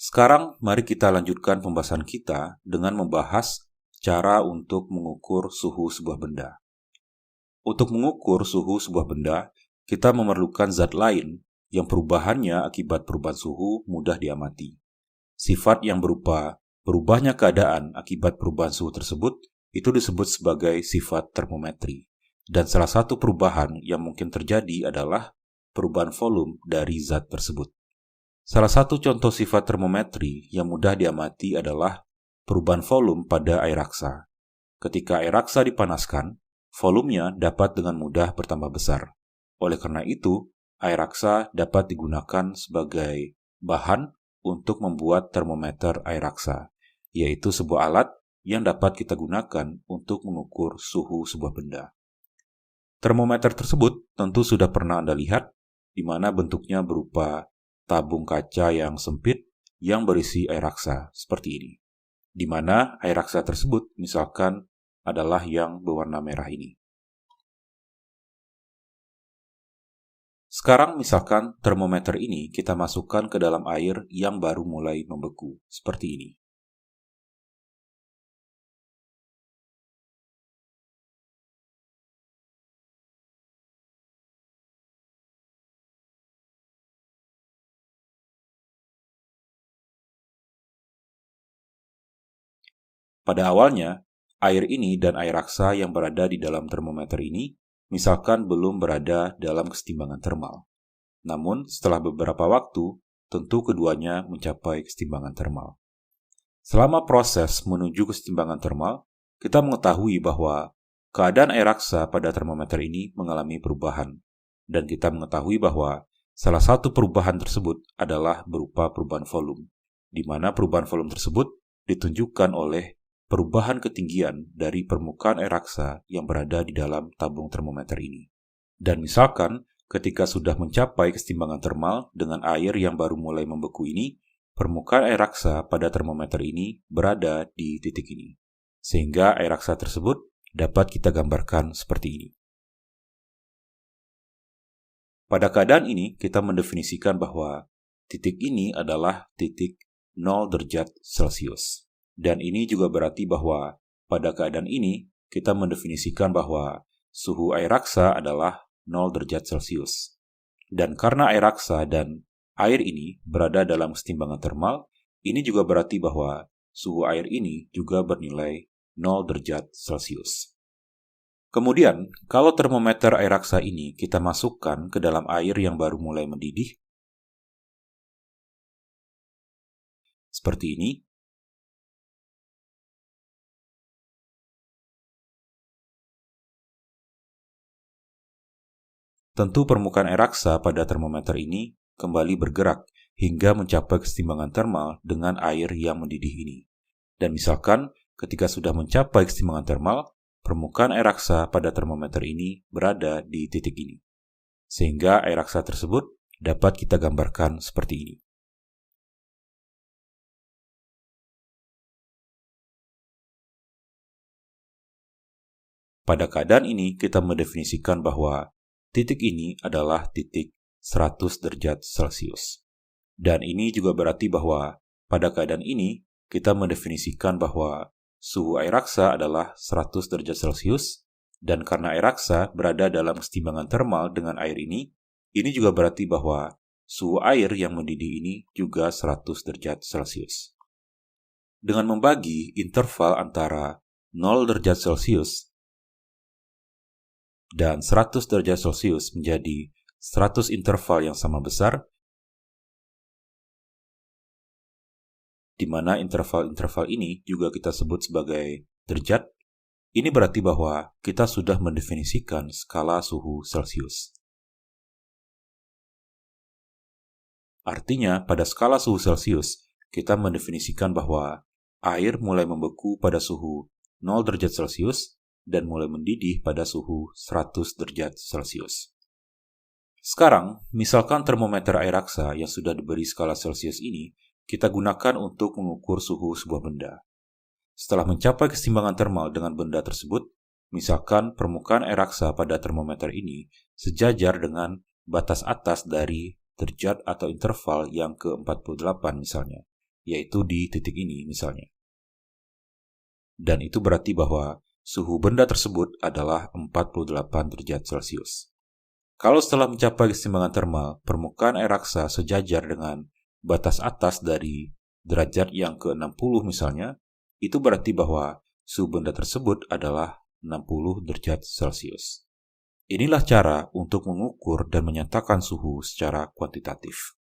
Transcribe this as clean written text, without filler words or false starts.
Sekarang mari kita lanjutkan pembahasan kita dengan membahas cara untuk mengukur suhu sebuah benda. Untuk mengukur suhu sebuah benda, kita memerlukan zat lain yang perubahannya akibat perubahan suhu mudah diamati. Sifat yang berupa berubahnya keadaan akibat perubahan suhu tersebut itu disebut sebagai sifat termometri. Dan salah satu perubahan yang mungkin terjadi adalah perubahan volume dari zat tersebut. Salah satu contoh sifat termometri yang mudah diamati adalah perubahan volume pada air raksa. Ketika air raksa dipanaskan, volumenya dapat dengan mudah bertambah besar. Oleh karena itu, air raksa dapat digunakan sebagai bahan untuk membuat termometer air raksa, yaitu sebuah alat yang dapat kita gunakan untuk mengukur suhu sebuah benda. Termometer tersebut tentu sudah pernah Anda lihat, di mana bentuknya berupa tabung kaca yang sempit yang berisi air raksa seperti ini, di mana air raksa tersebut misalkan adalah yang berwarna merah ini. Sekarang misalkan termometer ini kita masukkan ke dalam air yang baru mulai membeku, seperti ini. Pada awalnya, air ini dan air raksa yang berada di dalam termometer ini misalkan belum berada dalam kesetimbangan termal. Namun, setelah beberapa waktu, tentu keduanya mencapai kesetimbangan termal. Selama proses menuju kesetimbangan termal, kita mengetahui bahwa keadaan air raksa pada termometer ini mengalami perubahan, dan kita mengetahui bahwa salah satu perubahan tersebut adalah berupa perubahan volume, di mana perubahan volume tersebut ditunjukkan oleh perubahan ketinggian dari permukaan air raksa yang berada di dalam tabung termometer ini. Dan misalkan, ketika sudah mencapai kesetimbangan termal dengan air yang baru mulai membeku ini, permukaan air raksa pada termometer ini berada di titik ini. Sehingga air raksa tersebut dapat kita gambarkan seperti ini. Pada keadaan ini, kita mendefinisikan bahwa titik ini adalah titik 0 derajat Celcius. Dan ini juga berarti bahwa pada keadaan ini, kita mendefinisikan bahwa suhu air raksa adalah 0 derajat Celcius. Dan karena air raksa dan air ini berada dalam kesetimbangan termal, ini juga berarti bahwa suhu air ini juga bernilai 0 derajat Celcius. Kemudian, kalau termometer air raksa ini kita masukkan ke dalam air yang baru mulai mendidih, seperti ini, tentu permukaan air raksa pada termometer ini kembali bergerak hingga mencapai kesetimbangan termal dengan air yang mendidih ini. Dan misalkan ketika sudah mencapai kesetimbangan termal, permukaan air raksa pada termometer ini berada di titik ini. Sehingga air raksa tersebut dapat kita gambarkan seperti ini. Pada keadaan ini kita mendefinisikan bahwa titik ini adalah titik 100 derajat Celcius. Dan ini juga berarti bahwa pada keadaan ini kita mendefinisikan bahwa suhu air raksa adalah 100 derajat Celcius, dan karena air raksa berada dalam kesetimbangan termal dengan air ini juga berarti bahwa suhu air yang mendidih ini juga 100 derajat Celcius. Dengan membagi interval antara 0 derajat Celcius dan 100 derajat Celcius menjadi 100 interval yang sama besar, di mana interval-interval ini juga kita sebut sebagai derajat. Ini berarti bahwa kita sudah mendefinisikan skala suhu Celcius. Artinya, pada skala suhu Celcius, kita mendefinisikan bahwa air mulai membeku pada suhu 0 derajat Celcius dan mulai mendidih pada suhu 100 derajat Celcius. Sekarang, misalkan termometer air raksa yang sudah diberi skala Celcius ini kita gunakan untuk mengukur suhu sebuah benda. Setelah mencapai kesetimbangan termal dengan benda tersebut, misalkan permukaan air raksa pada termometer ini sejajar dengan batas atas dari derajat atau interval yang ke-48 misalnya. yaitu di titik ini misalnya. Dan itu berarti bahwa suhu benda tersebut adalah 48 derajat Celcius. Kalau setelah mencapai keseimbangan termal, permukaan air raksa sejajar dengan batas atas dari derajat yang ke-60 misalnya, itu berarti bahwa suhu benda tersebut adalah 60 derajat Celcius. Inilah cara untuk mengukur dan menyatakan suhu secara kuantitatif.